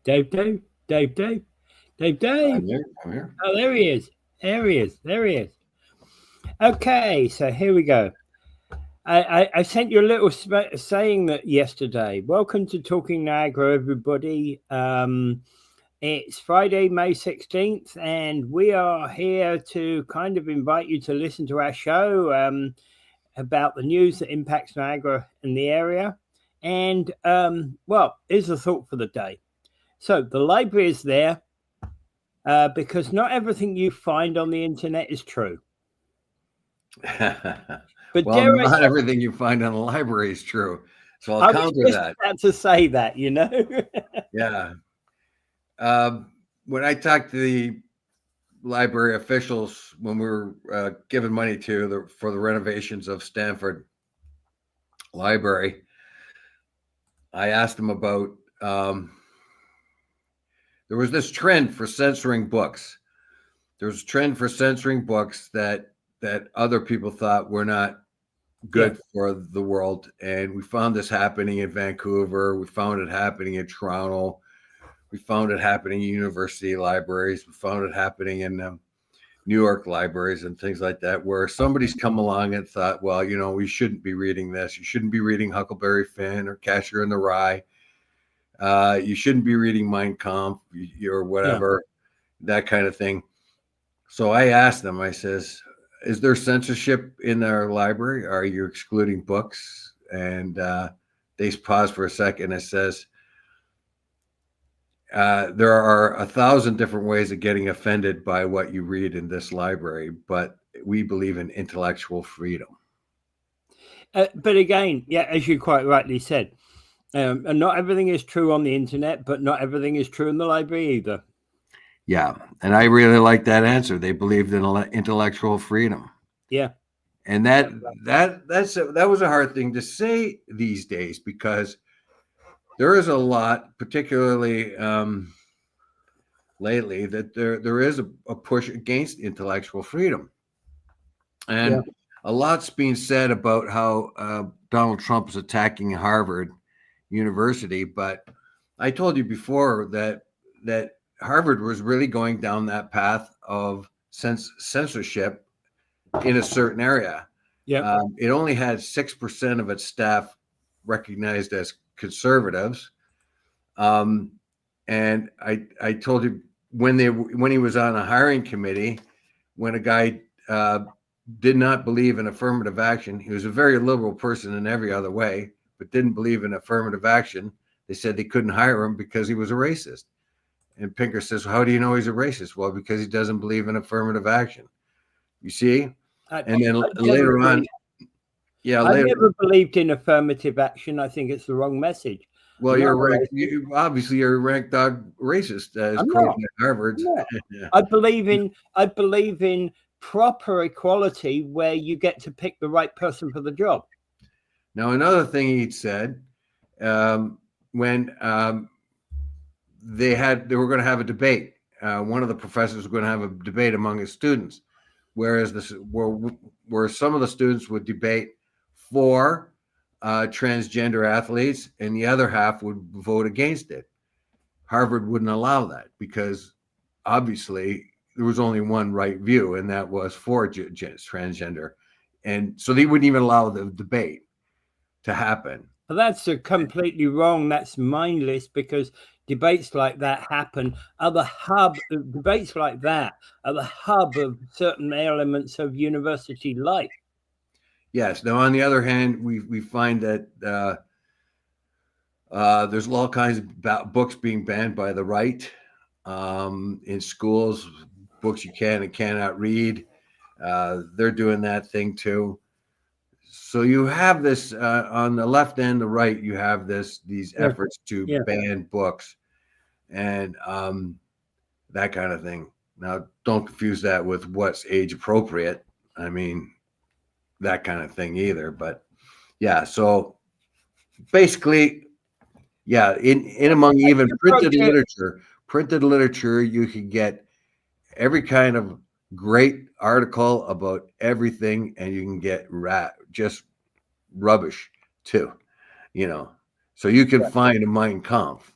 Dave, Dave, Dave, Dave, Dave, Dave. I'm here. Oh, there he is. There he is. There he is. Okay, so here we go. I sent you a little saying that yesterday. Welcome to Talking Niagara, everybody. It's Friday, May 16th, and we are here to kind of invite you to listen to our show about the news that impacts Niagara and the area. And, well, here's the thought for the day. So the library is there because not everything you find on the internet is true. But well, not everything you find in the library is true. So I'll counter that. I was just about to say that, you know? Yeah. When I talked to the library officials when we were giving money for the renovations of Stanford Library, I asked them about there was this trend for censoring books. There was a trend for censoring books that other people thought were not good for the world. And we found this happening in Vancouver. We found it happening in Toronto. We found it happening in university libraries. We found it happening in New York libraries and things like that, where somebody's come along and thought, well, you know, we shouldn't be reading this. You shouldn't be reading Huckleberry Finn or Catcher in the Rye. You shouldn't be reading Mein Kampf or whatever, that kind of thing. So I asked them, I says, is there censorship in our library? Are you excluding books? And they paused for a second. It says, there are 1,000 different ways of getting offended by what you read in this library, but we believe in intellectual freedom. But again, as you quite rightly said, and not everything is true on the internet, but not everything is true in the library either. Yeah, and I really like that answer. They believed in intellectual freedom. Yeah, and that was a hard thing to say these days, because there is a lot, particularly lately, that there is a push against intellectual freedom, and a lot's being said about how Donald Trump is attacking Harvard University. But I told you before that Harvard was really going down that path of censorship in a certain area. Yeah, it only had 6% of its staff recognized as conservatives, and I told you when he was on a hiring committee, when a guy did not believe in affirmative action, he was a very liberal person in every other way, but didn't believe in affirmative action. They said they couldn't hire him because he was a racist. And Pinker says, well, how do you know he's a racist? Well, because he doesn't believe in affirmative action. You see? And then later on, I never believed in affirmative action. I think it's the wrong message. Well, obviously you're a rank dog racist, as quoted at Harvard. I believe in proper equality, where you get to pick the right person for the job. Now, another thing he said, when they were going to have a debate, one of the professors was going to have a debate among his students, where some of the students would debate for transgender athletes, and the other half would vote against it. Harvard wouldn't allow that, because obviously there was only one right view, and that was for transgender. And so they wouldn't even allow the debate to happen. But that's completely wrong. That's mindless, because debates like that happen are the hub. Debates like that are the hub of certain elements of university life. Yes. Now, on the other hand, we find that there's all kinds of books being banned by the right in schools, books you can and cannot read. They're doing that thing too. So you have this on the left and the right. You have these efforts to ban books and that kind of thing. Now, don't confuse that with what's age appropriate. I mean, that kind of thing either. But yeah, so basically, in among even printed literature, you can get every kind of great article about everything, and you can get just rubbish too, you know. So you can find a Mein Kampf,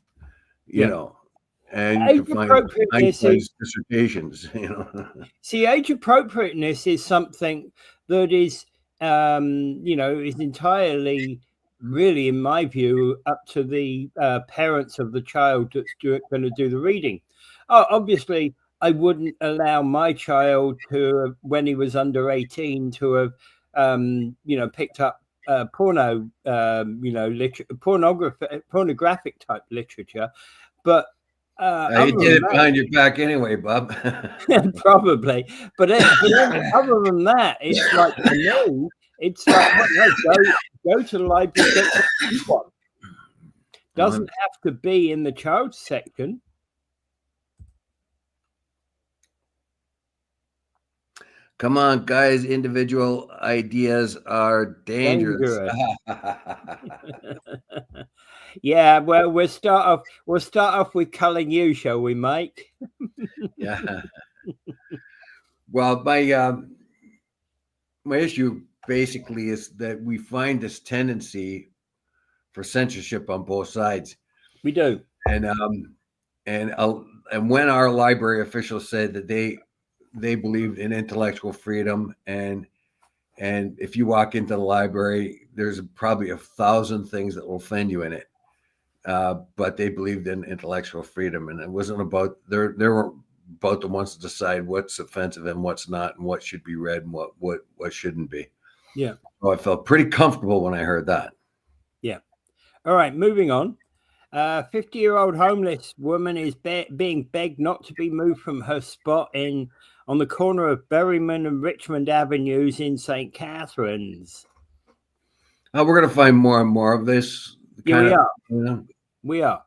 you know, and you Age can find appropriateness Einstein's dissertations. You know, see, age appropriateness is something that is, is entirely, really, in my view, up to the parents of the child that's going to do the reading. Obviously, I wouldn't allow my child to, when he was under 18, to have, picked up pornographic type literature, but you other did than it behind your back anyway, Bob. probably, but other than that, it's like, for me, it's like, oh, no, go to the library, get what you want. Doesn't have to be in the child's section. Come on, guys! Individual ideas are dangerous. Yeah, well, we'll start off with culling you, shall we, Mike? Yeah. Well, my issue basically is that we find this tendency for censorship on both sides. We do, and when our library officials said that they believed in intellectual freedom, and if you walk into the library, there's probably 1,000 things that will offend you in it. But they believed in intellectual freedom, and it wasn't about they were about the ones to decide what's offensive and what's not, and what should be read and what shouldn't be. Yeah. So I felt pretty comfortable when I heard that. Yeah. All right, moving on. 50-year-old homeless woman is being begged not to be moved from her spot on the corner of Berryman and Richmond Avenues in St. Catharines. We're going to find more and more of this. Yeah, we are. You know? We are.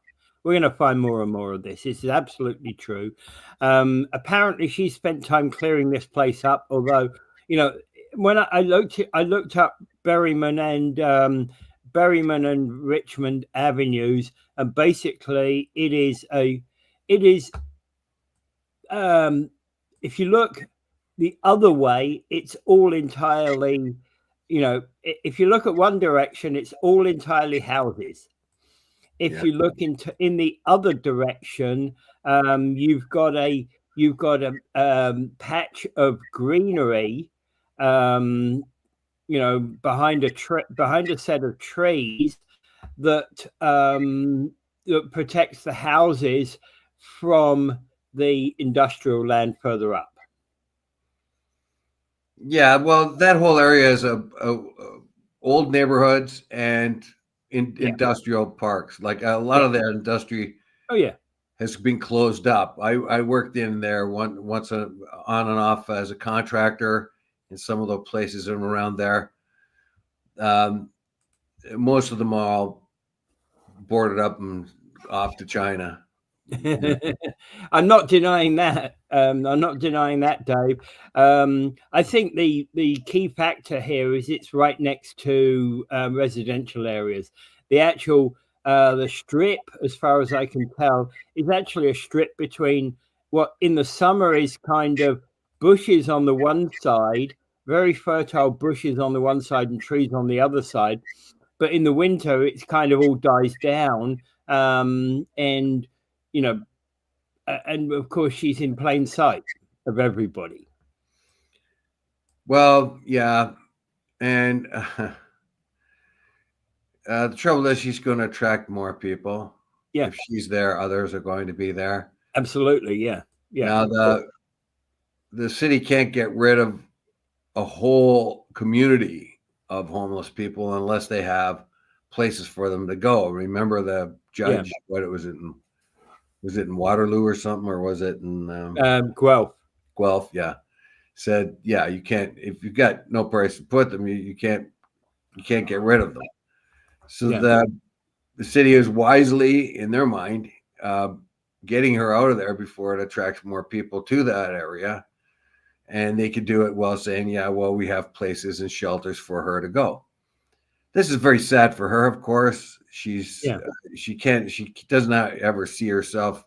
We're going to find more and more of this. This is absolutely true. Apparently, she spent time clearing this place up. Although, when I looked up Berryman and Richmond Avenues, and basically, it is. If you look the other way, it's all entirely. If you look at one direction, it's all entirely houses. If you look in the other direction, you've got a patch of greenery, behind a set of trees that protects the houses from the industrial land further up. Yeah, well, that whole area is a old neighborhoods and industrial parks. Like a lot of that industry. Oh yeah, has been closed up. I worked in there once on and off as a contractor in some of the places around there. Most of them are all boarded up and off to China. I'm not denying that. Dave. I think the key factor here is it's right next to residential areas. The actual the strip, as far as I can tell, is actually a strip between what in the summer is kind of bushes on the one side, very fertile bushes on the one side and trees on the other side. But in the winter, it's kind of all dies down. And of course, she's in plain sight of everybody. Well, yeah. And the trouble is she's going to attract more people. Yeah. If she's there, others are going to be there. Absolutely. Yeah. Yeah. Now, the city can't get rid of a whole community of homeless people unless they have places for them to go. Remember the judge, what was it in Waterloo or something, or was it in Guelph? Guelph, yeah. Said, yeah, you can't, if you've got no place to put them, you can't get rid of them. So the city is wisely, in their mind, getting her out of there before it attracts more people to that area. And they could do it while saying, yeah, well, we have places and shelters for her to go. This is very sad for her, of course. She does not ever see herself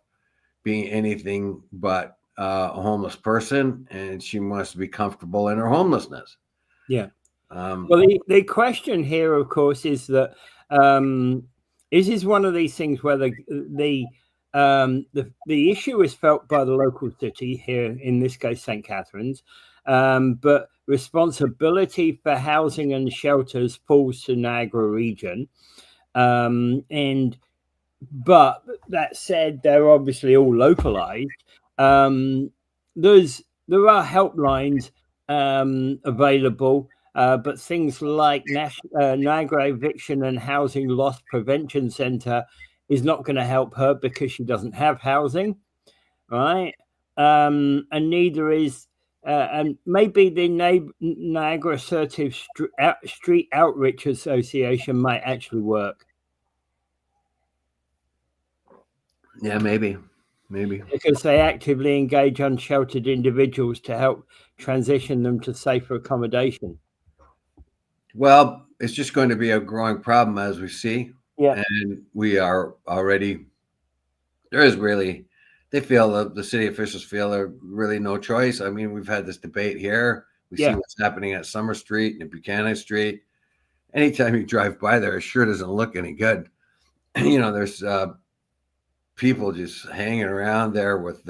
being anything but a homeless person, and she wants to be comfortable in her homelessness. Yeah. Well, the question here, of course, is that this is one of these things where the the issue is felt by the local city here, in this case, St. Catharines, but responsibility for housing and shelters falls to Niagara region. But that said, they're obviously all localized. There are helplines available, but things like Niagara Eviction and Housing Loss Prevention Center is not going to help her because she doesn't have housing, right? And neither is, and maybe the Niagara Assertive Street Outreach Association might actually work. Yeah, maybe. Because they actively engage unsheltered individuals to help transition them to safer accommodation. Well, it's just going to be a growing problem as we see. Yeah. And we are already, they feel that the city officials feel there's really no choice. I mean, we've had this debate here. We see what's happening at Summer Street and Buchanan Street. Anytime you drive by there, it sure doesn't look any good. There's people just hanging around there with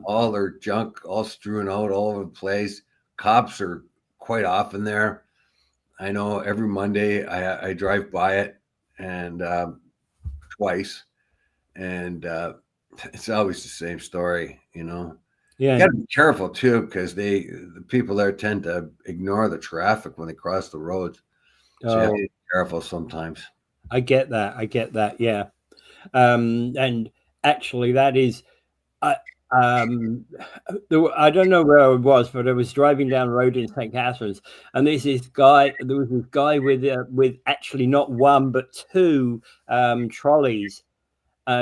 all their junk all strewn out all over the place. Cops are quite often there. I know every Monday I drive by it and twice, and it's always the same story, Yeah, you got to be careful too, because the people there tend to ignore the traffic when they cross the roads. So you have to be careful sometimes. I get that. Yeah. And actually, that is, I don't know where I was, but I was driving down the road in St. Catharines, and there was this guy with actually not one but two trolleys,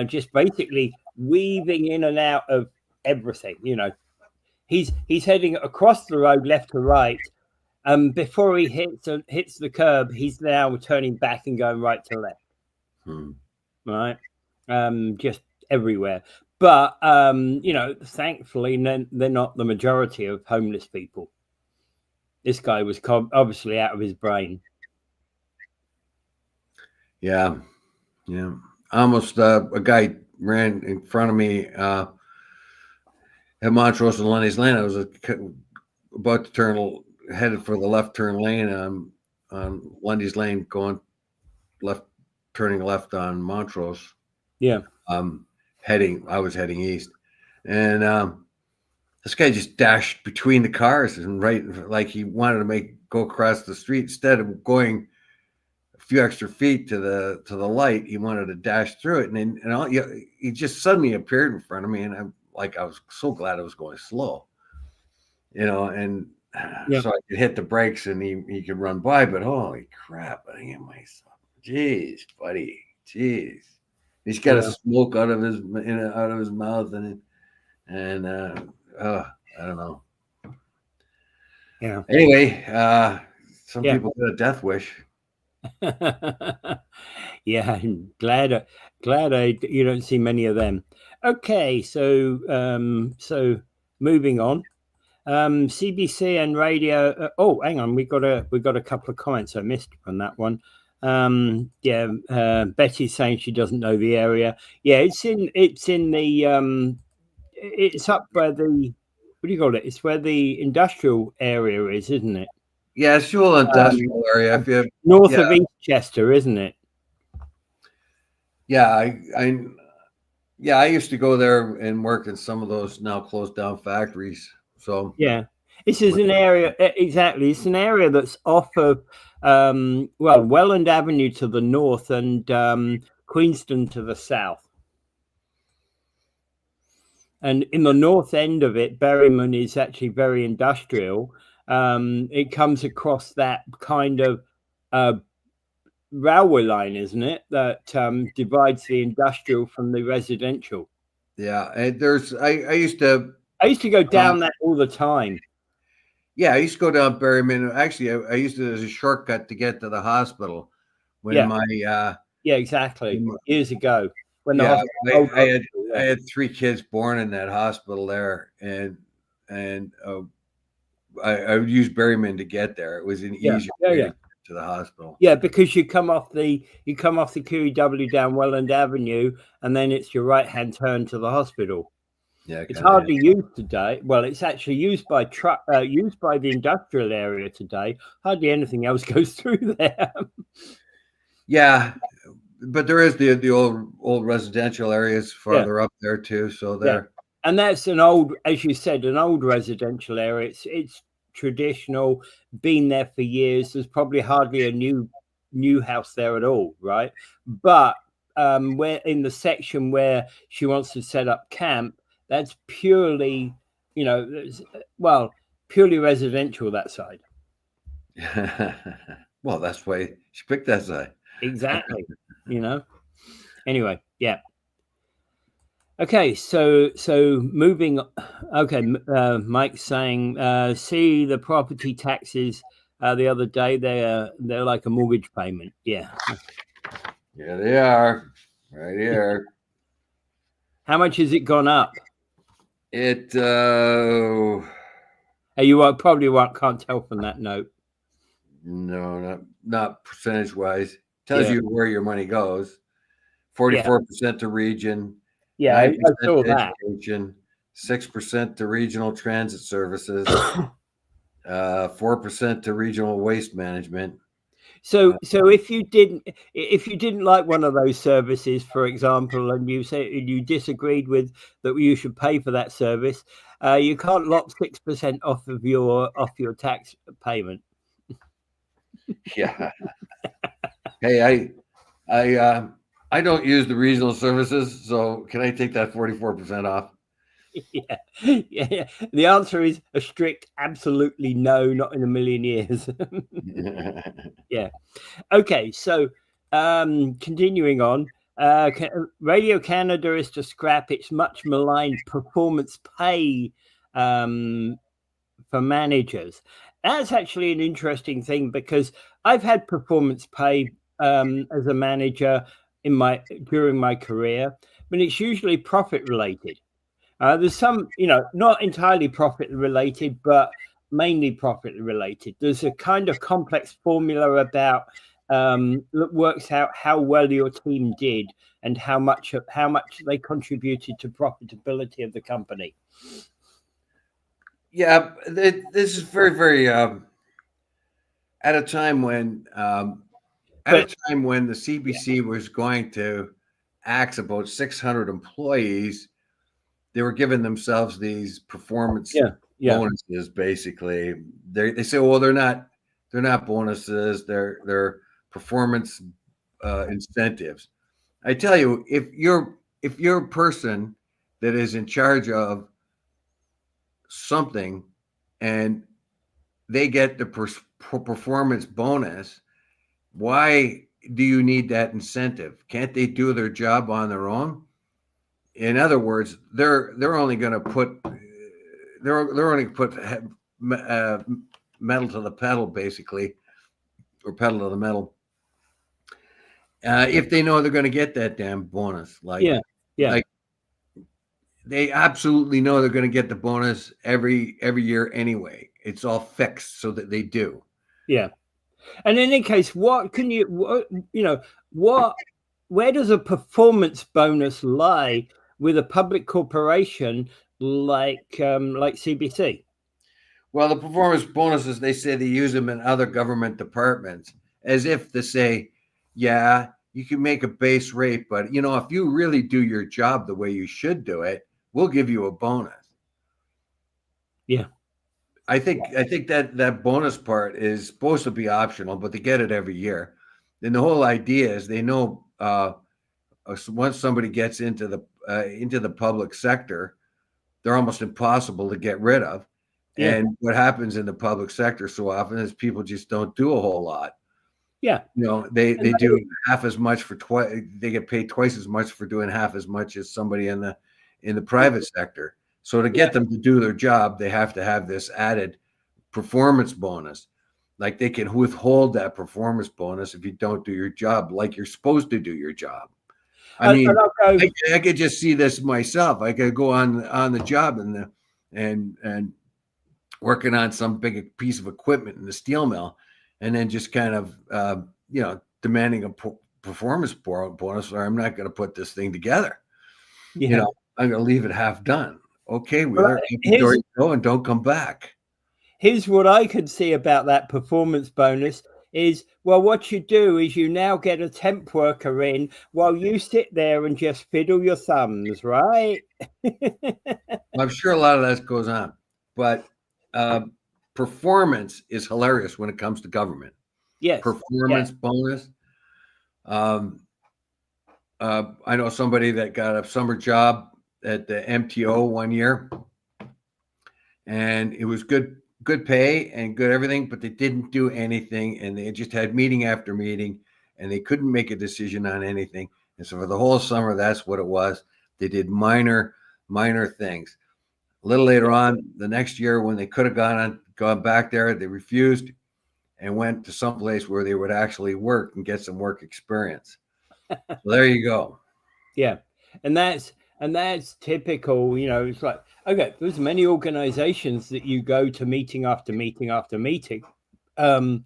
just basically weaving in and out of everything. He's heading across the road left to right. Before he hits the curb, he's now turning back and going right to left. Right, just everywhere. But thankfully, they're not the majority of homeless people. This guy was obviously out of his brain. Yeah. Almost a guy ran in front of me at Montrose and Lundy's Lane. I was about to headed for the left turn lane on Lundy's Lane, turning left on Montrose. Yeah. I was heading east, and this guy just dashed between the cars and like he wanted to go across the street instead of going a few extra feet to the light. He wanted to dash through it, and he just suddenly appeared in front of me, and I was so glad I was going slow, and so I could hit the brakes and he could run by. But holy crap! I think myself, jeez, buddy, jeez. He's got a smoke out of his mouth and I don't know. Yeah. Anyway, some people get a death wish. Yeah, I'm glad you don't see many of them. Okay, so moving on. CBC and radio. Hang on, we got a couple of comments I missed on that one. Betty's saying she doesn't know the area. Yeah, it's in the it's up by the, what do you call it? It's where the industrial area is, isn't it? Yeah, it's still industrial area. North of Eastchester, isn't it? Yeah, I used to go there and work in some of those now closed down factories. So yeah, this is an area, exactly. It's an area that's off of Welland Avenue to the north and Queenston to the south. And in the north end of it, Berryman is actually very industrial. It comes across that kind of railway line, isn't it? That divides the industrial from the residential. Yeah, and I used to go down that all the time. Yeah, I used to go down Berryman. Actually, I used it as a shortcut to get to the hospital. Exactly. Years ago, when I had 3 kids born in that hospital there, and I would use Berryman to get there. It was an easier way to get to the hospital. Yeah, because you come off the QEW down Welland Avenue, and then it's your right hand turn to the hospital. Yeah, it's hardly used today. Well, it's actually used by used by the industrial area today. Hardly anything else goes through there. Yeah, but there is the old residential areas farther up there too. So there, and that's an old, as you said, an old residential area. It's traditional, been there for years. There's probably hardly a new house there at all, right? But where in the section where she wants to set up camp, that's purely, purely residential, that side. Well, that's why she picked that side. Exactly. Anyway, yeah. Okay, so moving. Okay, Mike's saying, see the property taxes the other day. They're like a mortgage payment. Yeah. Yeah, they are right here. How much has it gone up? It. You probably can't tell from that note. No, not percentage wise. Tells you where your money goes. 44% to region. Yeah, I saw that. Education, 6% to regional transit services, 4% to regional waste management. So if you didn't like one of those services, for example, and you disagreed with that you should pay for that service, you can't lock 6% off your tax payment. Yeah. Hey, I don't use the regional services, so can I take that 44% off? Yeah. The answer is a strict, absolutely no, not in a million years. Yeah. Okay, so continuing on, Radio Canada is to scrap its much maligned performance pay for managers. That's actually an interesting thing, because I've had performance pay as a manager during my career, but it's usually profit related. There's some, not entirely profit related, but mainly profit related. There's a kind of complex formula about that works out how well your team did and how much they contributed to profitability of the company. Yeah, this is very, very at a time when the CBC was going to axe about 600 employees. They were giving themselves these performance bonuses. Basically, they say, well, they're not bonuses. They're performance incentives. I tell you, if you're a person that is in charge of something and they get the performance bonus, why do you need that incentive? Can't they do their job on their own? In other words, they're only going to put metal to the pedal, basically, or pedal to the metal, if they know they're going to get that damn bonus. Like they absolutely know they're going to get the bonus every year anyway. It's all fixed so that they do. Yeah. And in any case, where does a performance bonus lie with a public corporation like CBC? Well, the performance bonuses, they say they use them in other government departments as if to say, yeah, you can make a base rate, but if you really do your job the way you should do it, we'll give you a bonus. Yeah. I think that bonus part is supposed to be optional, but they get it every year. And the whole idea is they know once somebody gets into the public sector, they're almost impossible to get rid of. Yeah. And what happens in the public sector so often is people just don't do a whole lot. Yeah. They do half as much for they get paid twice as much for doing half as much as somebody in the private sector. So to get them to do their job, they have to have this added performance bonus. Like they can withhold that performance bonus if you don't do your job like you're supposed to do your job. I mean, I could just see this myself. I could go on the job and working on some big piece of equipment in the steel mill, and then just kind of demanding a performance bonus, or I'm not going to put this thing together. Yeah. I'm going to leave it half done. Okay, Wheeler, go and don't come back. Here's what I could see about that performance bonus is, well, what you do is you now get a temp worker in while you sit there and just fiddle your thumbs, right? I'm sure a lot of that goes on, but performance is hilarious when it comes to government. Yes. Performance bonus. I know somebody that got a summer job at the MTO one year, and it was good pay and good everything, but they didn't do anything, and they just had meeting after meeting, and they couldn't make a decision on anything. And so for the whole summer, that's what it was. They did minor things. A little later on, the next year, when they could have gone back there, they refused and went to some place where they would actually work and get some work experience. So there you go. Yeah, and that's typical. It's like, okay, there's many organizations that you go to meeting after meeting after meeting, and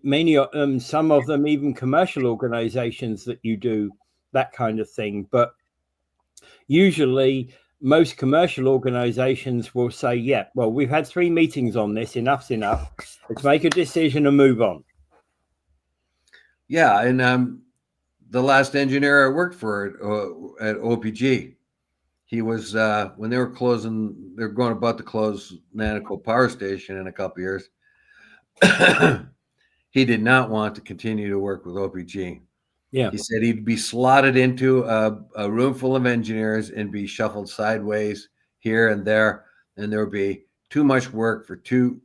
many some of them even commercial organizations that you do that kind of thing. But usually most commercial organizations will say, yeah, well, we've had 3 meetings on this, enough's enough, let's make a decision and move on. Yeah, and the last engineer I worked for at OPG, he was when they were going about to close Nanticoke Power Station in a couple of years. He did not want to continue to work with OPG. Yeah, he said he'd be slotted into a room full of engineers and be shuffled sideways here and there, and there would be too much work for too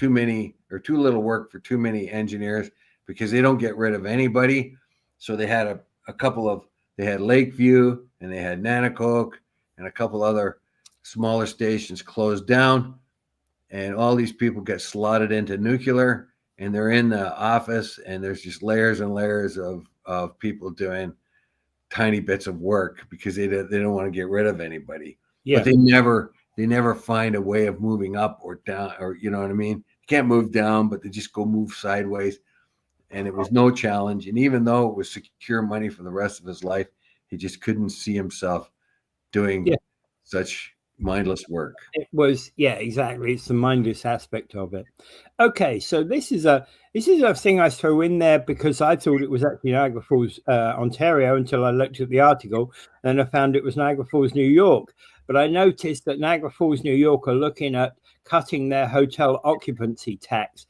many, or too little work for too many engineers, because they don't get rid of anybody. So they had they had Lakeview, and they had Nanticoke, and a couple other smaller stations closed down, and all these people get slotted into nuclear, and they're in the office, and there's just layers and layers of people doing tiny bits of work because they don't want to get rid of anybody. Yeah. But they never find a way of moving up or down, or you know what I mean? You can't move down, but they just move sideways. And it was no challenge. And even though it was secure money for the rest of his life, he just couldn't see himself doing such mindless work. It was, yeah, exactly. It's the mindless aspect of it. Okay, so this is a thing I throw in there because I thought it was actually Niagara Falls, Ontario, until I looked at the article, and I found it was Niagara Falls, New York. But I noticed that Niagara Falls, New York are looking at cutting their hotel occupancy tax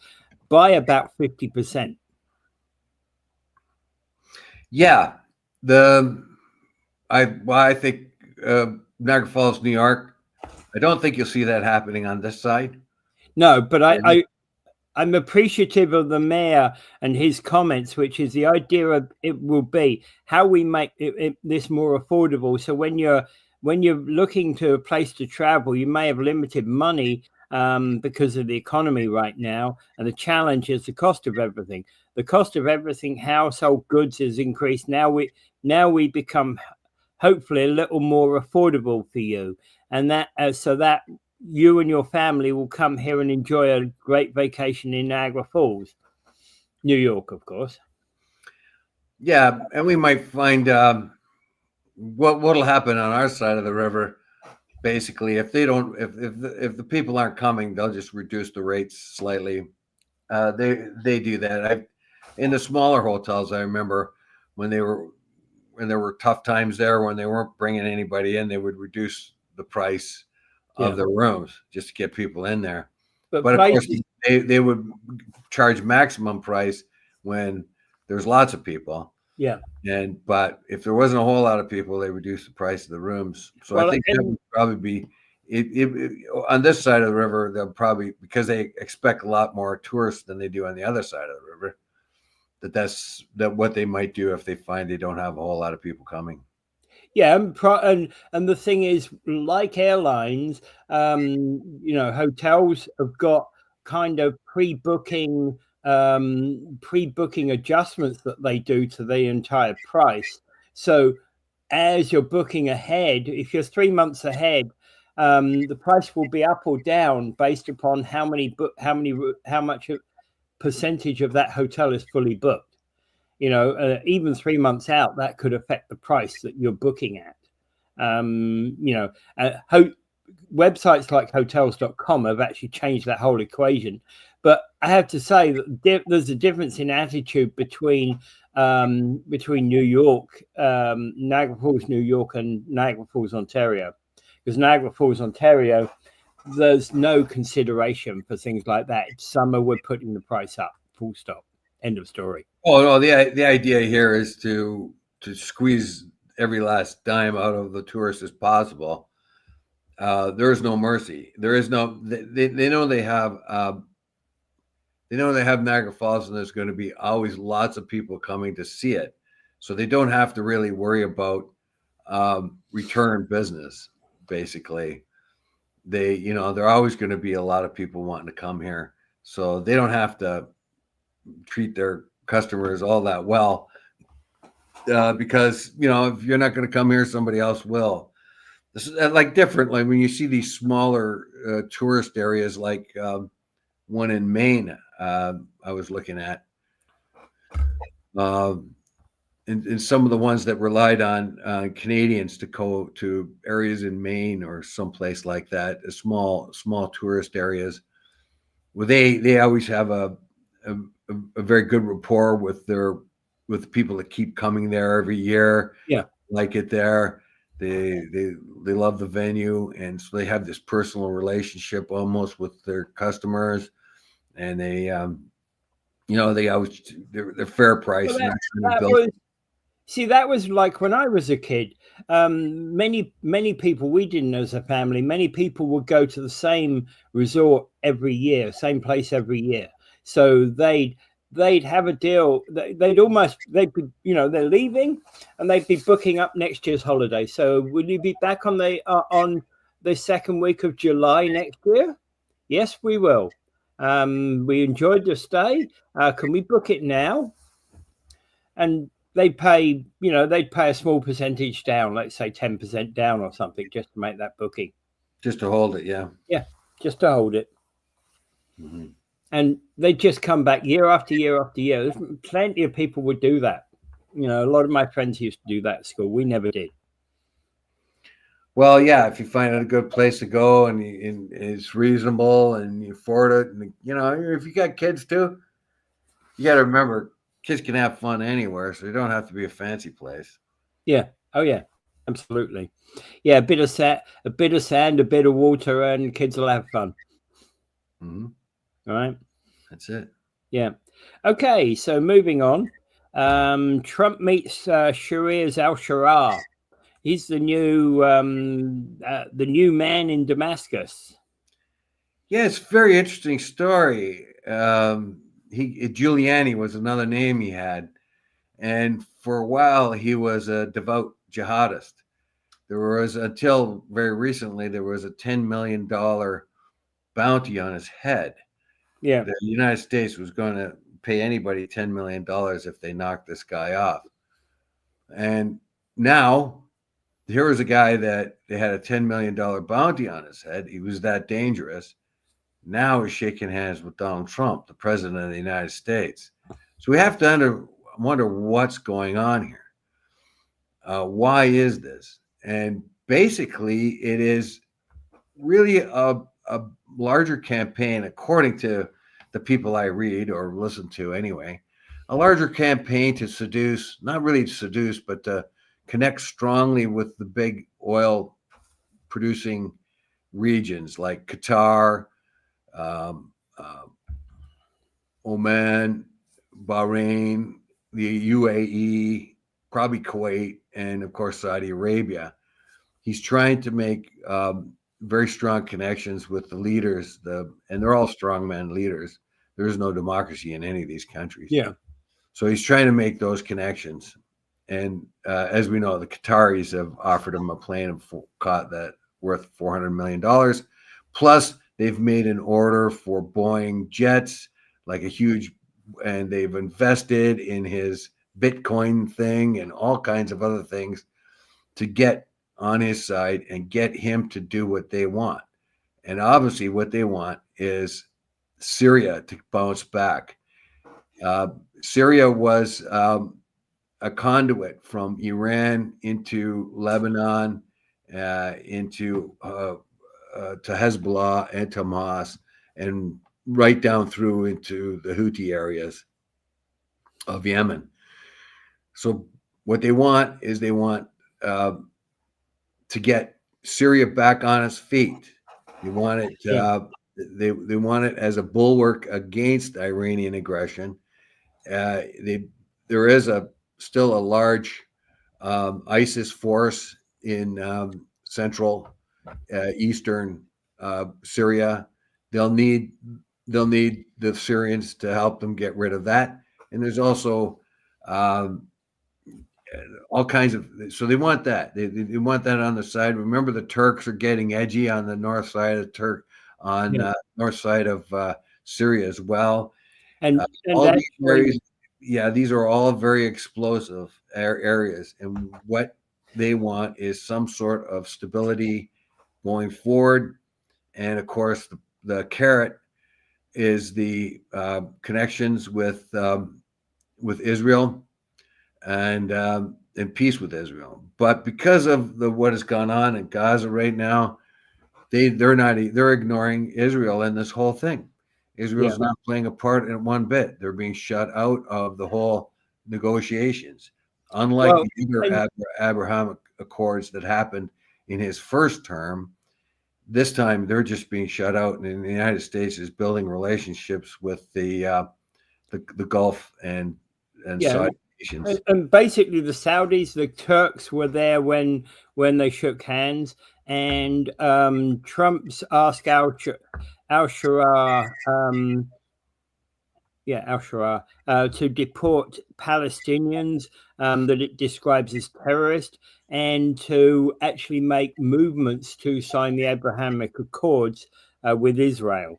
by about 50%. Yeah, I think Niagara Falls, New York, I don't think you'll see that happening on this side. No, but I'm appreciative of the mayor and his comments, which is the idea of it will be how we make this more affordable. So when you're looking to a place to travel, you may have limited money because of the economy right now, and the challenge is the cost of everything. The cost of everything, household goods, has increased. Now we become hopefully a little more affordable for you, and that so that you and your family will come here and enjoy a great vacation in Niagara Falls, New York, of course. Yeah, and we might find what'll happen on our side of the river. Basically, if the people aren't coming, they'll just reduce the rates slightly. They do that. In the smaller hotels, I remember when there were tough times there, when they weren't bringing anybody in, they would reduce the price of the rooms just to get people in there. But of course, they would charge maximum price when there's lots of people. Yeah. But if there wasn't a whole lot of people, they reduced the price of the rooms. So I think that would probably be on this side of the river. They'll probably, because they expect a lot more tourists than they do on the other side of the river, that's what they might do if they find they don't have a whole lot of people coming. Yeah, and the thing is, like airlines, hotels have got kind of pre-booking adjustments that they do to the entire price. So as you're booking ahead, if you're 3 months ahead, the price will be up or down based upon how much percentage of that hotel is fully booked. Even 3 months out, that could affect the price that you're booking at. Websites like hotels.com have actually changed that whole equation. But I have to say that there's a difference in attitude between New York, Niagara Falls, New York, and Niagara Falls, Ontario. Because Niagara Falls, Ontario, there's no consideration for things like that. It's summer, we're putting the price up, full stop, end of story. Oh, no, the idea here is to squeeze every last dime out of the tourists as possible. There is no mercy. There is no. They know they have. They know they have Niagara Falls, and there's going to be always lots of people coming to see it, so they don't have to really worry about return business. Basically, there are always going to be a lot of people wanting to come here, so they don't have to treat their customers all that well, because if you're not going to come here, somebody else will. This is like different. Like when you see these smaller tourist areas, like one in Maine, I was looking at, and some of the ones that relied on Canadians to go to areas in Maine or someplace like that, small tourist areas, where they always have a very good rapport with the people that keep coming there every year. Yeah, like it there. They love the venue, and so they have this personal relationship almost with their customers, and they always they're fair price. That was like when I was a kid. Many people, we didn't as a family, many people would go to the same resort every year, same place every year. So they'd have a deal. They'd be, they're leaving and they'd be booking up next year's holiday. So will you be back on the second week of July next year? Yes, we will. We enjoyed the stay. Can we book it now? And they'd pay a small percentage down, let's say 10% down or something, just to make that booking. Just to hold it, yeah. Yeah, just to hold it. Mm-hmm. And they just come back year after year after year. There's plenty of people would do that. A lot of my friends used to do that at school. We never did. Well, yeah, if you find a good place to go and it's reasonable and you afford it, and if you got kids too, you got to remember kids can have fun anywhere, so you don't have to be a fancy place. Yeah. Oh yeah, absolutely. Yeah, a bit of sand, a bit of water, and kids will have fun. Mm-hmm. All right. That's it. Yeah. Okay. So moving on. Trump meets Syria's al-Sharaa. He's the new man in Damascus. Yeah, it's a very interesting story. Giuliani was another name he had, and for a while he was a devout jihadist. There was, until very recently, there was a $10 million bounty on his head. Yeah, the United States was going to pay anybody $10 million if they knocked this guy off. And now here was a guy that they had a $10 million bounty on his head. He was that dangerous. Now he's shaking hands with Donald Trump, the president of the United States. So we have to wonder what's going on here. Why is this? And basically, it is really a larger campaign, according to the people I read or listen to anyway, a larger campaign to seduce, not really seduce, but to connect strongly with the big oil producing regions like Qatar, Oman, Bahrain, the UAE, probably Kuwait, and of course Saudi Arabia. He's trying to make very strong connections with the leaders, and they're all strongman leaders. There is no democracy in any of these countries. Yeah. So he's trying to make those connections. And as we know, the Qataris have offered him a plane that worth $400 million. Plus, they've made an order for Boeing jets, like a huge, and they've invested in his Bitcoin thing and all kinds of other things to get on his side and get him to do what they want. And obviously what they want is Syria to bounce back. Syria was a conduit from Iran into Lebanon, into to Hezbollah and to Hamas, and right down through into the Houthi areas of Yemen. So what they want is they want to get Syria back on its feet. They want it. They want it as a bulwark against Iranian aggression. There is still a large ISIS force in central eastern Syria. They'll need the Syrians to help them get rid of that. And there's also all kinds of, so they want that. They want that on the side. Remember, the Turks are getting edgy on the north side of north side of Syria as well. And all these areas, these are all very explosive areas. And what they want is some sort of stability going forward. And of course, the carrot is the connections with Israel and peace with Israel. But because of what has gone on in Gaza right now, they're ignoring Israel in this whole thing. Israel's not playing a part in one bit. They're being shut out of the whole negotiations. Unlike the other Abrahamic Accords that happened in his first term, this time they're just being shut out, and the United States is building relationships with the Gulf and Saudi nations. And basically, the Saudis, the Turks were there when they shook hands, and Trump's asked al-Sharaa, al-Sharaa, to deport Palestinians that it describes as terrorists, and to actually make movements to sign the Abrahamic Accords with Israel,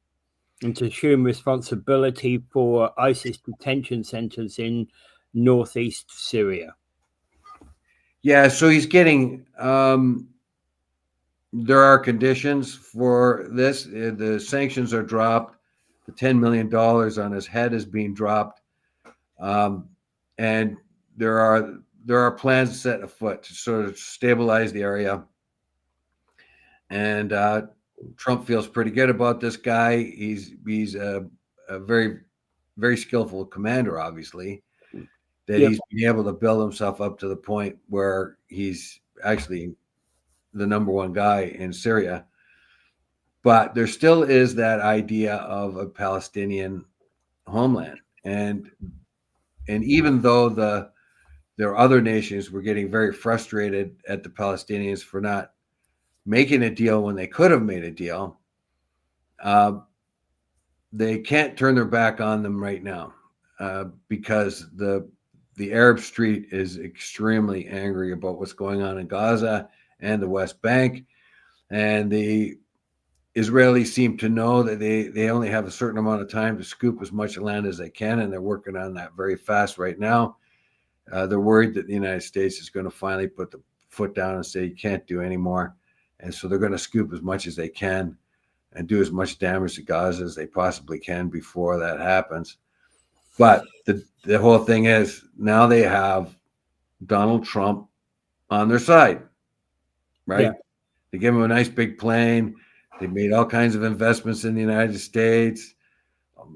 and to assume responsibility for ISIS detention centers in northeast Syria. Yeah, so he's getting there are conditions for this. The sanctions are dropped. The $10 million on his head is being dropped, and there are plans set afoot to sort of stabilize the area. And Trump feels pretty good about this guy. He's a very, very skillful commander, obviously. That he's been able to build himself up to the point where he's actually the number one guy in Syria. But there still is that idea of a Palestinian homeland. And even though there are other nations were getting very frustrated at the Palestinians for not making a deal when they could have made a deal, they can't turn their back on them right now because the Arab Street is extremely angry about what's going on in Gaza and the West Bank. And the Israelis seem to know that they only have a certain amount of time to scoop as much land as they can, and they're working on that very fast right now. They're worried that the United States is going to finally put the foot down and say, you can't do any more. And so they're going to scoop as much as they can and do as much damage to Gaza as they possibly can before that happens. But the whole thing is now they have Donald Trump on their side, right? Yeah. They give him a nice big plane. They made all kinds of investments in the United States,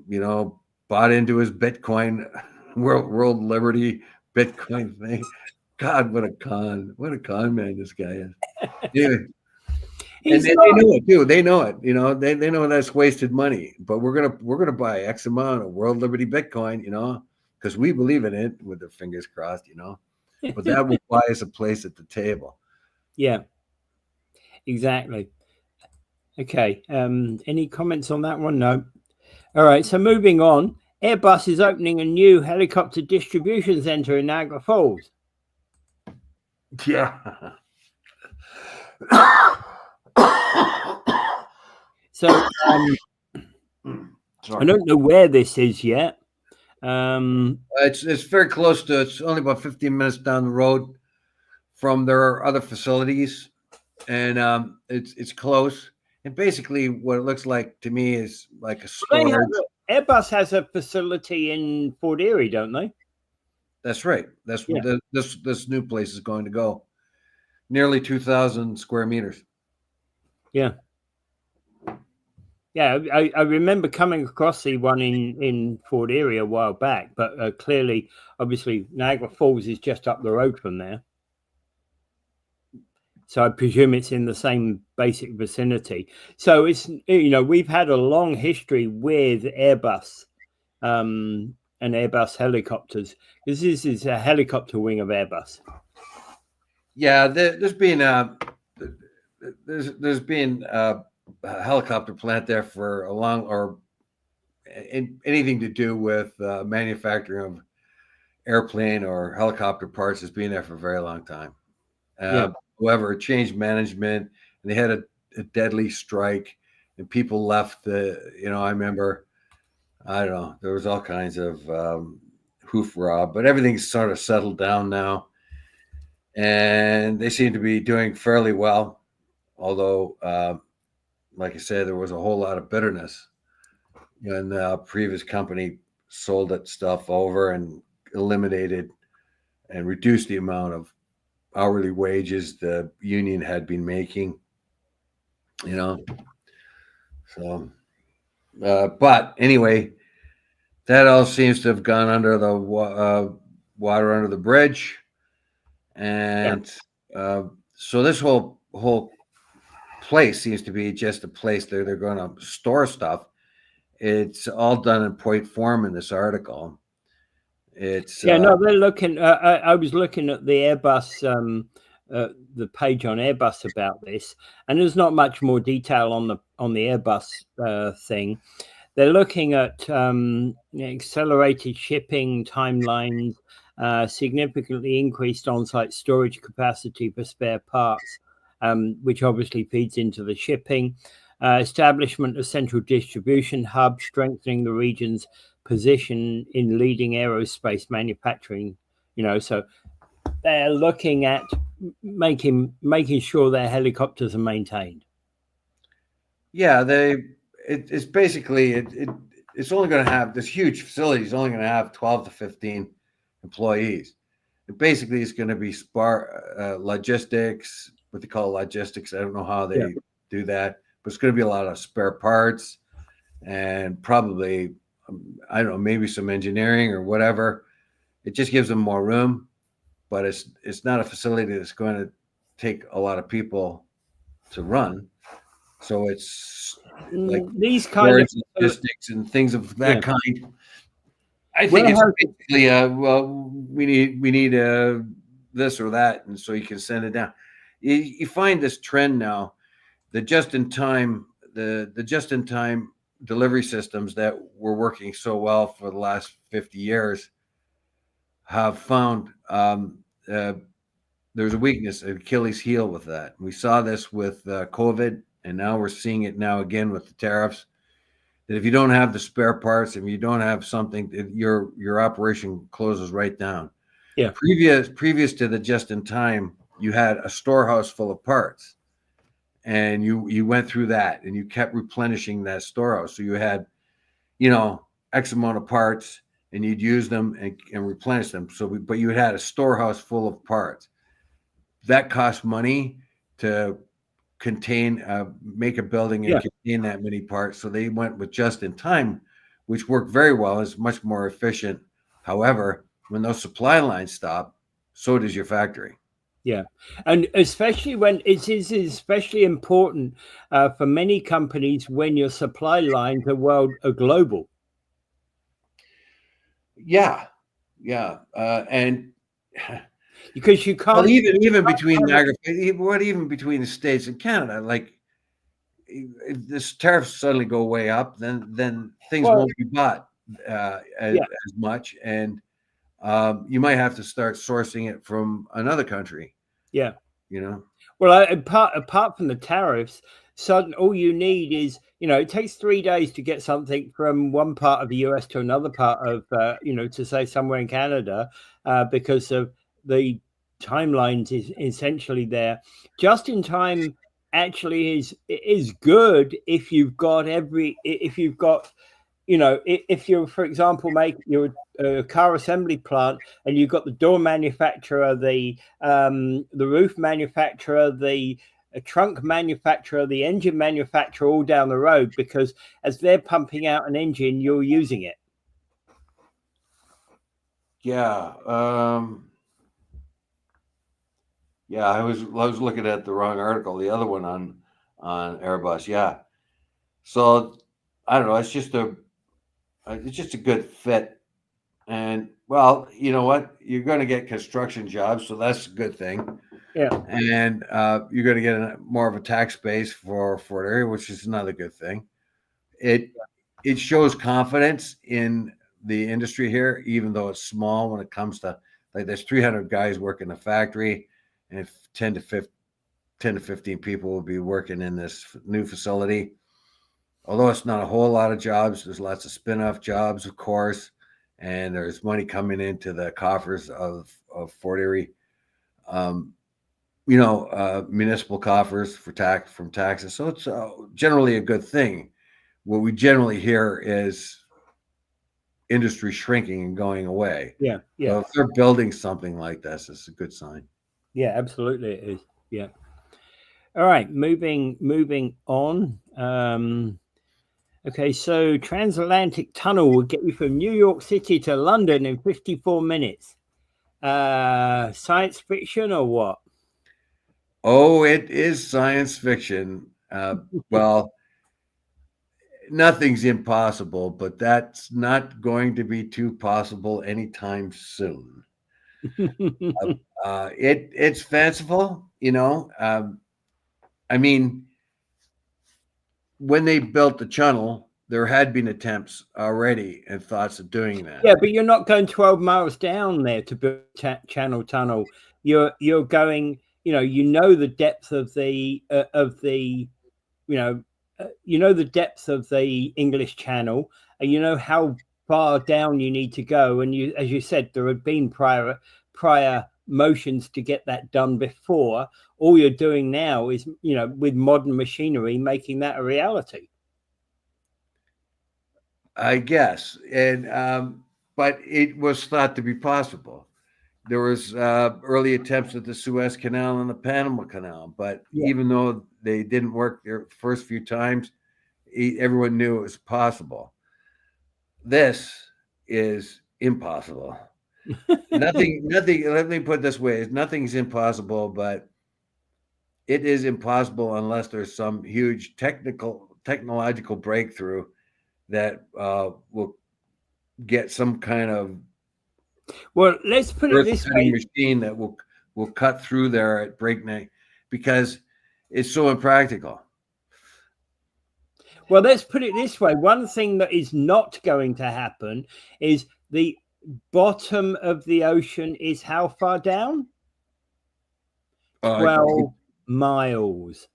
bought into his Bitcoin, world liberty Bitcoin thing. God, what a con man this guy is. Anyway, and they know it too. They know it. They know that's wasted money. But we're gonna buy X amount of world liberty Bitcoin, because we believe in it with their fingers crossed, But that will buy us a place at the table. Yeah, exactly. Okay. Any comments on that one? No. All right. So moving on, Airbus is opening a new helicopter distribution center in Niagara Falls. Yeah. So I don't know where this is yet. It's very close to. It's only about 15 minutes down the road from their other facilities, and it's close. And basically, what it looks like to me is like a storage. Airbus has a facility in Fort Erie, don't they? That's right. That's where this new place is going to go. Nearly 2,000 square meters. Yeah. Yeah, I remember coming across the one in Fort Erie a while back, but clearly, obviously, Niagara Falls is just up the road from there. So I presume it's in the same basic vicinity. So it's, we've had a long history with Airbus and Airbus helicopters. This is a helicopter wing of Airbus. Yeah, there's been a helicopter plant there for a long, or anything to do with manufacturing of airplane or helicopter parts has been there for a very long time. However, it changed management, and they had a deadly strike, and people left. I remember, I don't know, there was all kinds of hoofra, but everything's sort of settled down now, and they seem to be doing fairly well. Although, like I said, there was a whole lot of bitterness when the previous company sold that stuff over and eliminated and reduced the amount of hourly wages the union had been making, So, but anyway, that all seems to have gone under the water under the bridge, and so this whole place seems to be just a place they're going to store stuff. It's all done in point form in this article. It's they're looking. I was looking at the Airbus, the page on Airbus about this, and there's not much more detail on the Airbus thing. They're looking at accelerated shipping timelines, significantly increased on-site storage capacity for spare parts, which obviously feeds into the shipping. Establishment of central distribution hub, strengthening the region's position in leading aerospace manufacturing. So they're looking at making sure their helicopters are maintained. Yeah, it's basically it's only going to have this huge facility is only going to have 12 to 15 employees. It basically is going to be logistics, what they call logistics. I don't know how they do that, but it's going to be a lot of spare parts and probably, I don't know, maybe some engineering or whatever. It just gives them more room, but it's not a facility that's going to take a lot of people to run. So it's like these kind of logistics and things of that kind. I think it's basically we need this or that, and so you can send it down. You find this trend now, the just-in-time delivery systems that were working so well for the last 50 years have found there's a weakness, an Achilles heel with that. We saw this with COVID, and now we're seeing it now again with the tariffs. That if you don't have the spare parts, if you don't have something, your operation closes right down. Yeah. Previous to the just-in-time, you had a storehouse full of parts, and you went through that, and you kept replenishing that storehouse. So you had, X amount of parts, and you'd use them and replenish them. But you had a storehouse full of parts. That cost money to make a building and contain that many parts. So they went with just-in-time, which worked very well. It's much more efficient. However, when those supply lines stop, so does your factory. Yeah, and especially when it is especially important for many companies when your supply lines are global. Yeah, and because you can't even between Niagara, even between the States and Canada, like if this tariffs suddenly go way up, then things won't be bought as much, and you might have to start sourcing it from another country. Yeah, Well, apart from the tariffs, all you need is it takes 3 days to get something from one part of the US to another part of to say somewhere in Canada because of the timelines is essentially there. Just in time actually is good if you've got if you're, for example, you're a car assembly plant and you've got the door manufacturer, the roof manufacturer, the trunk manufacturer, the engine manufacturer all down the road, because as they're pumping out an engine, you're using it. Yeah. Yeah, I was looking at the wrong article, the other one on Airbus. Yeah. So I don't know, it's just a good fit. And well, you know what? You're going to get construction jobs, so that's a good thing. Yeah. And you're going to get more of a tax base for Fort area, which is another good thing. It shows confidence in the industry here, even though it's small when it comes to, like, there's 300 guys working the factory, and if 10 to 15 people will be working in this new facility. Although it's not a whole lot of jobs, there's lots of spin-off jobs, of course, and there's money coming into the coffers of Fort Erie. Municipal coffers from taxes. So it's generally a good thing. What we generally hear is industry shrinking and going away. Yeah. So if they're building something like this, it's a good sign. Yeah, absolutely it is. Yeah. All right, moving on. Okay, so transatlantic tunnel will get you from New York City to London in 54 minutes. Science fiction or what? Oh, it is science fiction. Well, nothing's impossible, but that's not going to be too possible anytime soon. It's fanciful, I mean, when they built the channel, there had been attempts already and thoughts of doing that. Yeah, but you're not going 12 miles down there to build channel tunnel. You're going, the depth of the the depth of the English Channel, and you know how far down you need to go. And you, as you said, there had been prior motions to get that done before. All you're doing now is, with modern machinery, making that a reality. I guess. And but it was thought to be possible. There was early attempts at the Suez Canal and the Panama Canal, but even though they didn't work their first few times, everyone knew it was possible. This is impossible. Nothing. Let me put it this way: nothing's impossible, but it is impossible unless there's some huge technological breakthrough that will get some kind of let's put it this way: machine that will cut through there at breakneck, because it's so impractical. Well, let's put it this way: one thing that is not going to happen is the bottom of the ocean is how far down? 12 miles.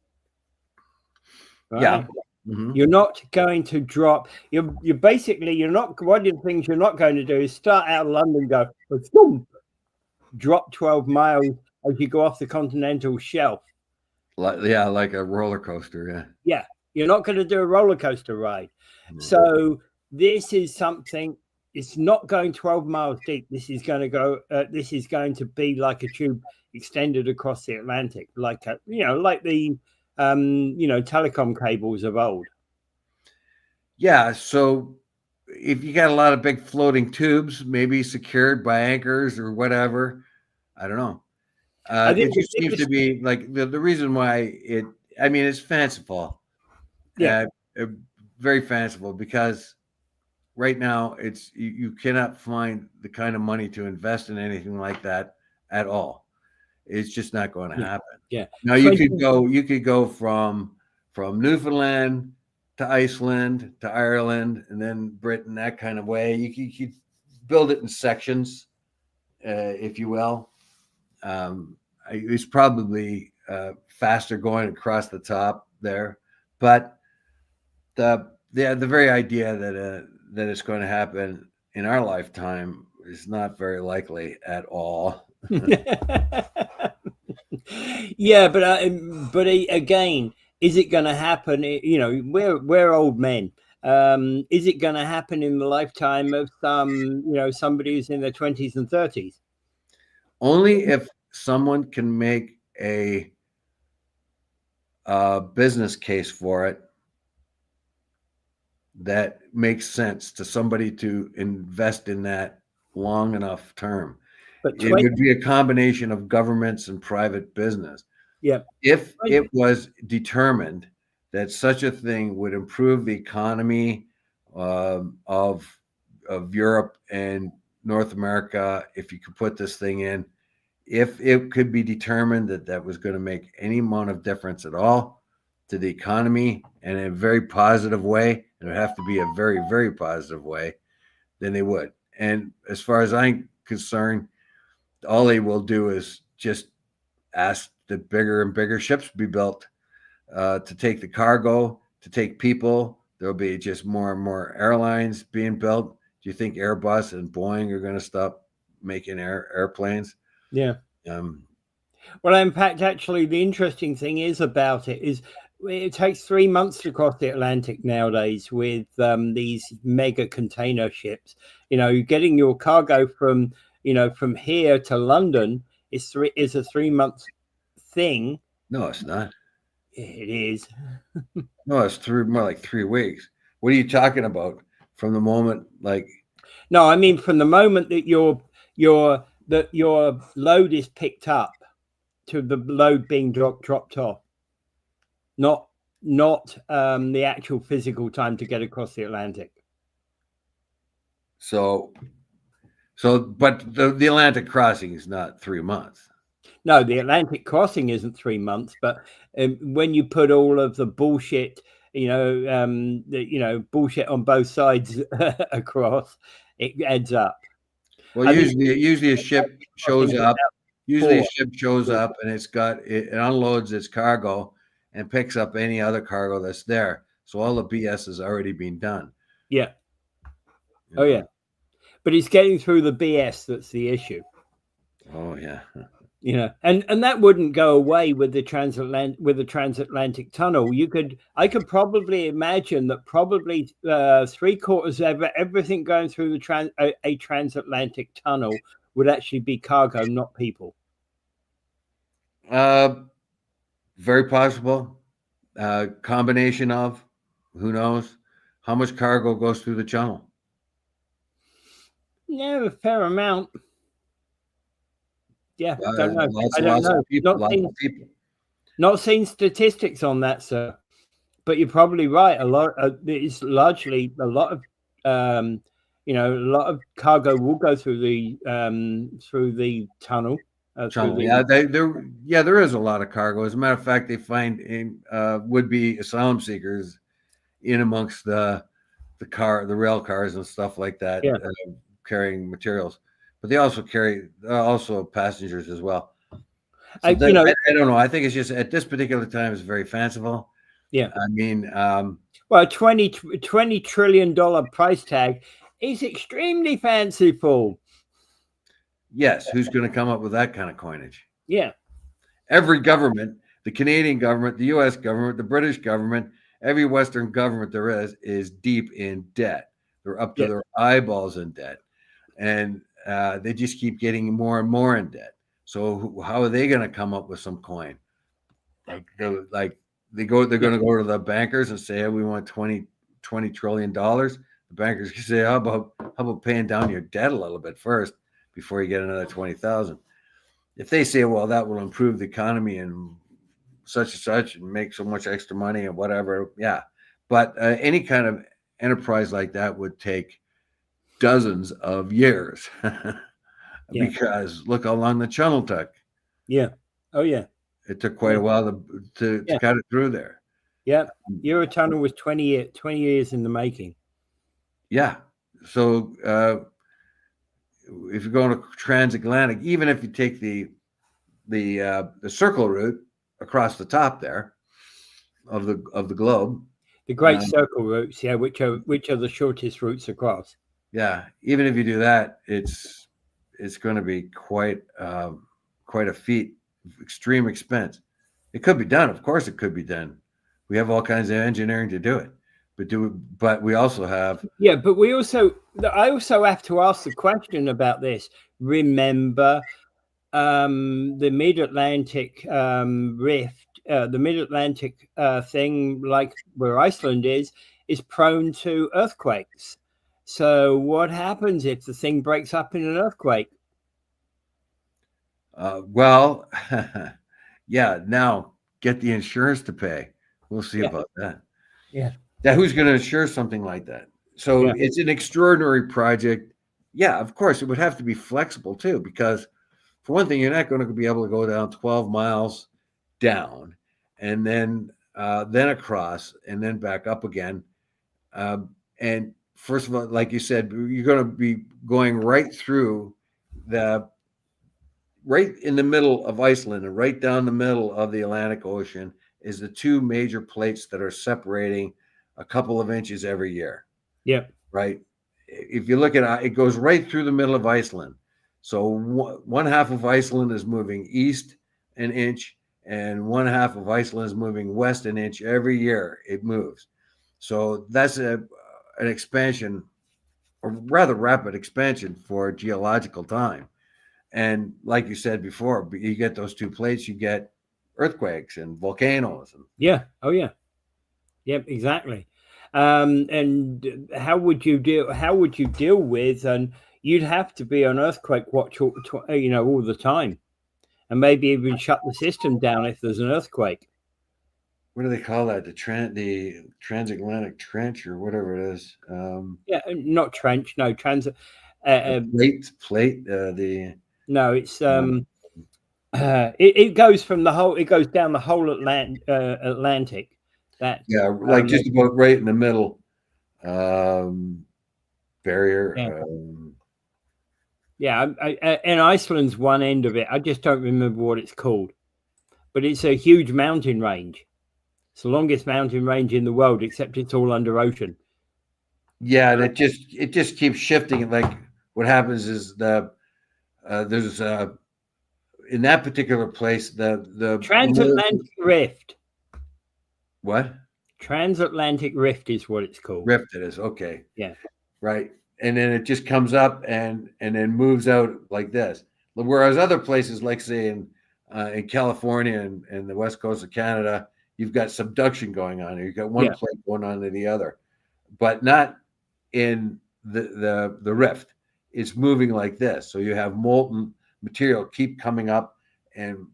Right? Yeah. Mm-hmm. You're not going to drop. You're not. One of the things you're not going to do is start out of London and go, boom, drop 12 miles as you go off the continental shelf. Like a roller coaster. Yeah. Yeah. You're not going to do a roller coaster ride. Mm-hmm. So this is something. It's not going 12 miles deep. This is going to go. This is going to be like a tube extended across the Atlantic, like the telecom cables of old. Yeah. So if you got a lot of big floating tubes, maybe secured by anchors or whatever, I don't know. It just seems to be like the reason why it's fanciful. Yeah. Very fanciful, because right now you cannot find the kind of money to invest in anything like that at all. It's just not going to happen. Yeah. Now you could go from Newfoundland to Iceland to Ireland and then Britain, that kind of way. You could build it in sections, if you will. It's probably faster going across the top there, but the very idea that it's going to happen in our lifetime is not very likely at all. Yeah, but again, is it going to happen? We're old men, Is it going to happen in the lifetime of somebody who's in their 20s and 30s? Only if someone can make a business case for it that makes sense to somebody to invest in that long enough term. But It would be a combination of governments and private business. yeah, If it was determined that such a thing would improve the economy of Europe and North America, if you could put this thing in, if it could be determined that that was going to make any amount of difference at all to the economy and in a very positive way, it would have to be a very, very positive way, then they would. And as far as I'm concerned, all they will do is just ask that bigger and bigger ships be built to take the cargo, to take people. There'll be just more and more airlines being built. Do you think Airbus and Boeing are going to stop making airplanes? Yeah. Well, in fact, actually, the interesting thing is about it is it takes 3 months to cross the Atlantic nowadays with these mega container ships. Getting your cargo from here to London is a 3 month thing. No, it's not. It is. No, it's more like 3 weeks. What are you talking about? From the moment, No, I mean from the moment that your load is picked up to the load being dropped off, not the actual physical time to get across the Atlantic. So, but the Atlantic crossing is not 3 months. No, the Atlantic crossing isn't 3 months, but when you put all of the bullshit, bullshit on both sides across, it adds up. Well, usually a ship shows up. Usually a ship shows up and it unloads its cargo and picks up any other cargo that's there. So all the BS has already been done. Yeah. Oh yeah. But it's getting through the BS that's the issue. Oh yeah. And that wouldn't go away with the transatlantic tunnel. I could probably imagine that probably 3/4 of everything going through a transatlantic tunnel would actually be cargo, not people. Very possible. Combination of, who knows, how much cargo goes through the channel? Yeah, a fair amount. Yeah, don't know. I don't know. Not seen statistics on that, sir. But you're probably right. It's largely a lot of a lot of cargo will go through the tunnel. There is a lot of cargo. As a matter of fact, they find would-be asylum seekers in amongst the rail cars and stuff like that, carrying materials. But they also carry passengers as well. So I don't know. I think it's just at this particular time it's very fanciful. Yeah. I mean, well, $20 trillion price tag is extremely fanciful. Yes. Who's going to come up with that kind of coinage? Yeah. Every government, the Canadian government, the U.S. government, the British government, every Western government there is deep in debt. They're up to their eyeballs in debt. And they just keep getting more and more in debt. So how are they going to come up with some coin? They're going to go to the bankers and say, hey, we want $20 trillion. The bankers can say, how about paying down your debt a little bit first before you get another 20,000? If they say, well, that will improve the economy and such and such and make so much extra money and whatever, yeah. But any kind of enterprise like that would take dozens of years because look how long the channel took. Yeah. Oh yeah. It took quite a while to cut it through there. Yeah. Eurotunnel was 20 years in the making. Yeah. So if you're going to transatlantic, even if you take the circle route across the top there of the globe, the Great Circle routes, which are the shortest routes across. Yeah, even if you do that, it's going to be quite a feat, extreme expense. It could be done, of course, it could be done. We have all kinds of engineering to do it, But we also have. Yeah, but I also have to ask the question about this. Remember, the Mid-Atlantic rift, the Mid-Atlantic thing, like where Iceland is prone to earthquakes. So what happens if the thing breaks up in an earthquake? Well, yeah. Now get the insurance to pay. We'll see Yeah, about that. yeah, That who's going to insure something like that? So yeah, it's an extraordinary project. Yeah, of course, it would have to be flexible too, because for one thing, you're not going to be able to go down 12 miles down and then across and then back up again. And first of all, like you said, you're going to be going the right in the middle of Iceland and right down the middle of the Atlantic Ocean is the two major plates that are separating a couple of inches every year. yeah. Right. If you look at it, goes right through the middle of Iceland. So one half of Iceland is moving east an inch, and one half of Iceland is moving west an inch every year. It moves. So that's an expansion, a rather rapid expansion for geological time. And like you said before, you get those two plates, you get earthquakes and volcanoes. Yeah. Oh, yeah. Yep. Exactly. And how would you deal? How would you deal with? And you'd have to be on earthquake watch, all the time, and maybe even shut the system down if there's an earthquake. What do they call that? The transatlantic trench or whatever it is. Yeah, not trench. No, transit. Uh, Plate. The no, it's it goes from the whole. It goes down the whole Atlantic. That Yeah, like just about right in the middle. Barrier. yeah. Yeah, and Iceland's one end of it. I just don't remember what it's called, but it's a huge mountain range. It's the longest mountain range in the world, except it's all under ocean. Yeah, and it just keeps shifting. Like what happens is there's in that particular place the Transatlantic Rift. What? Transatlantic Rift is what it's called. Rift it is. Okay. Yeah. Right. And then it just comes up and then moves out like this. Whereas other places, like say in California and the west coast of Canada, you've got subduction going on. You've got one plate going on to the other, but not in the rift. It's moving like this. So you have molten material keep coming up and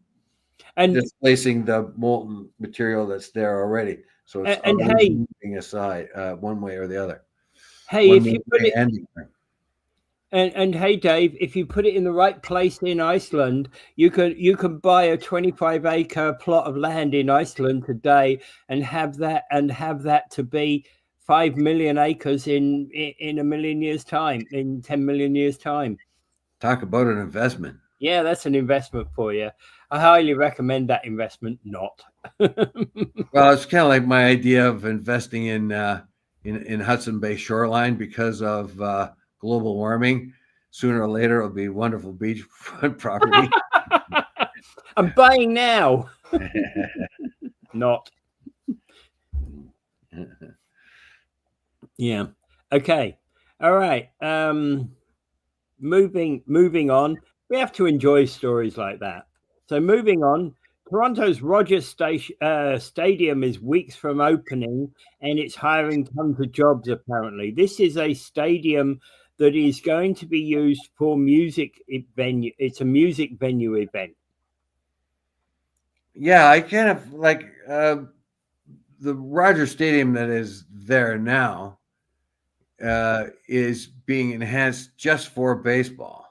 displacing the molten material that's there already. So it's moving aside one way or the other. Hey, if you put it, and hey, Dave, if you put it in the right place in Iceland, you can buy a 25-acre plot of land in Iceland today and have that to be 5 million acres in a million years' time, in 10 million years' time. Talk about an investment. Yeah, that's an investment for you. I highly recommend that investment. Not. Well, it's kind of like my idea of investing in Hudson Bay shoreline because of global warming. Sooner or later, it'll be wonderful beachfront property. I'm buying now. Not. Yeah. Okay. All right. Moving on. We have to enjoy stories like that. So moving on. Toronto's Rogers Stadium is weeks from opening, and it's hiring tons of jobs, apparently. This is a stadium that is going to be used for music venue. It's a music venue event. Yeah, I kind of like the Rogers Stadium that is there now is being enhanced just for baseball.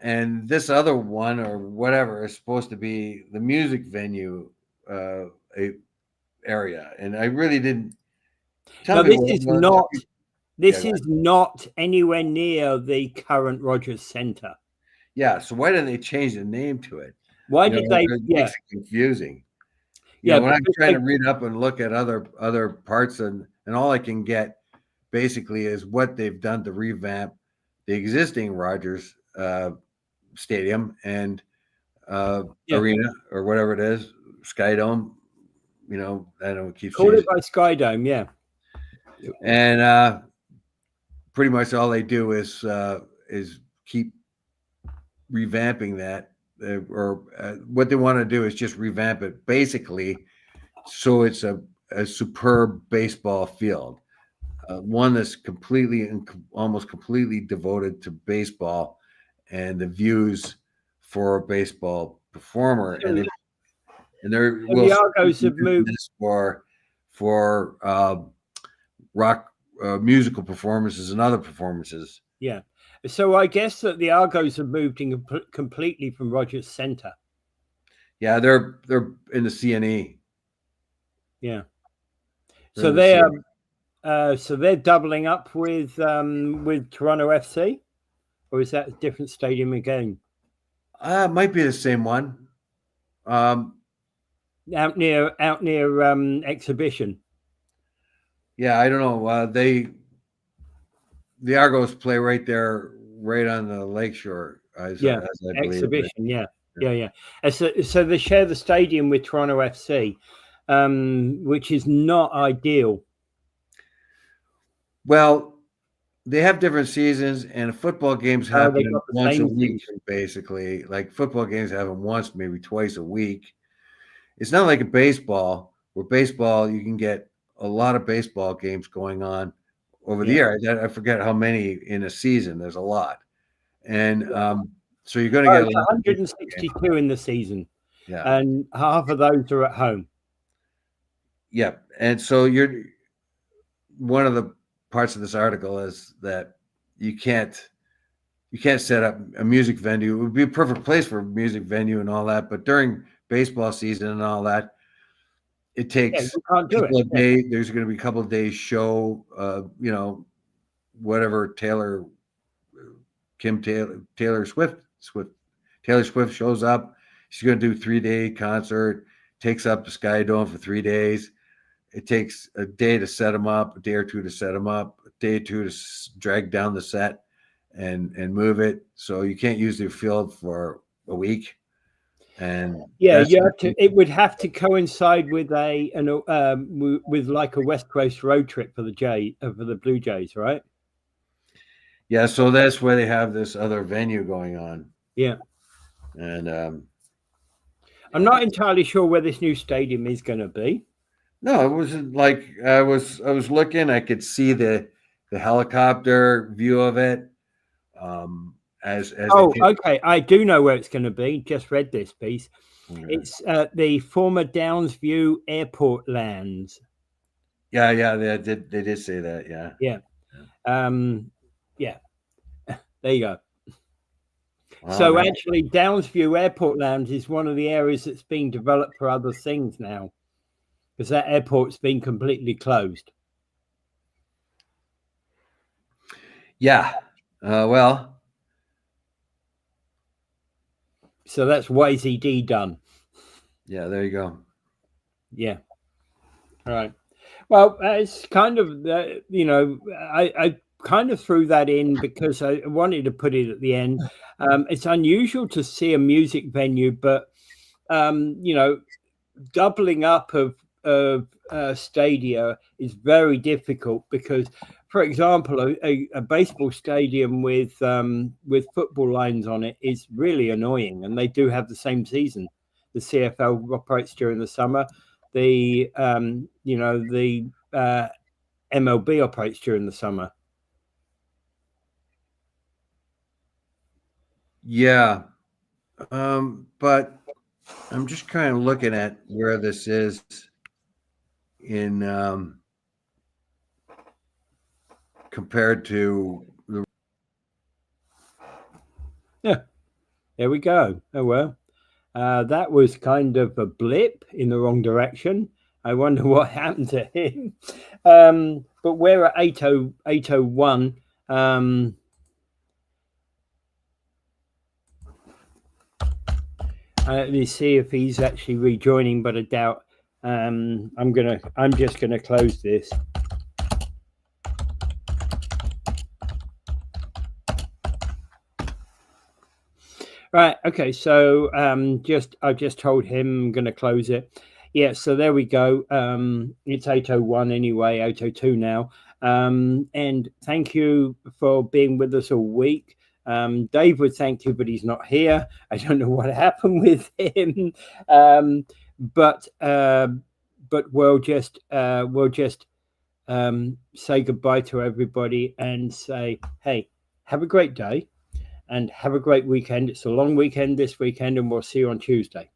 And this other one or whatever is supposed to be the music venue area. And I really didn't tell me. This is not anywhere near the current Rogers Center. Yeah. So why didn't they change the name to it? Why did they? It makes it confusing. When I'm trying to read up and look at other parts and all I can get basically is what they've done to revamp the existing Rogers Stadium and arena or whatever it is, Skydome. I don't know. Keeps called it by Skydome, yeah. And pretty much all they do is keep revamping that, what they want to do is just revamp it, basically, so it's a superb baseball field, one that's completely and almost completely devoted to baseball and the views for a baseball performer. And there will the Argos have moved this for rock musical performances and other performances. Yeah. So I guess that the Argos have moved completely from Rogers Centre. Yeah, they're in the CNE. Yeah. So they're doubling up with Toronto FC, or is that a different stadium again? It might be the same one. Out near Exhibition. Yeah, I don't know. The Argos play right there, right on the lakeshore. As I believe. Exhibition. Yeah. So they share the stadium with Toronto FC, which is not ideal. Well, they have different seasons, and football games happen once a week, basically. Like football games happen once, maybe twice a week. It's not like a baseball, where baseball you can get a lot of baseball games going on over the year. I forget how many in a season. There's a lot, and so you're going to get 162 in the season. Yeah, and half of those are at home. Yeah, and so you're one of the parts of this article is that you can't set up a music venue. It would be a perfect place for a music venue and all that, but during baseball season and all that, it takes a couple of days. There's going to be a couple of days show, whatever Taylor Swift shows up. She's going to do 3-day concert, takes up the Sky Dome for 3 days. It takes a day to set them up, a day or two to set them up, a day or two to drag down the set and move it. So you can't use their field for a week. And it would have to coincide with with like a West Coast road trip for the Blue Jays, right? Yeah, so that's where they have this other venue going on. Yeah, and I'm not entirely sure where this new stadium is going to be. No, it wasn't like I was looking. I could see the helicopter view of it. Okay. I do know where it's going to be. Just read this piece. Okay. It's the former Downsview Airport lands. Yeah, they did say that. Yeah. There you go. Wow, so actually, Downsview Airport Lands is one of the areas that's being developed for other things now, because that airport's been completely closed. Yeah. Well. So that's YZD done. Yeah, there you go. Yeah. All right. Well, it's kind of, I kind of threw that in because I wanted to put it at the end. It's unusual to see a music venue, but, doubling up of stadia is very difficult because, for example, a baseball stadium with football lines on it is really annoying, and they do have the same season. The CFL operates during the summer. The MLB operates during the summer. Yeah, but I'm just kind of looking at where this is in compared to the. Yeah, there we go. Oh well, that was kind of a blip in the wrong direction. I wonder what happened to him. But we're at 8:01. Let me see if he's actually rejoining, but I doubt. I'm just gonna close this. Right. Okay. So I've just told him I'm gonna close it. Yeah, so there we go. It's 8:01 anyway, 8:02 now. And thank you for being with us all week. Dave would thank you, but he's not here. I don't know what happened with him. But we'll just say goodbye to everybody and say, hey, have a great day and have a great weekend. It's a long weekend this weekend, and we'll see you on Tuesday.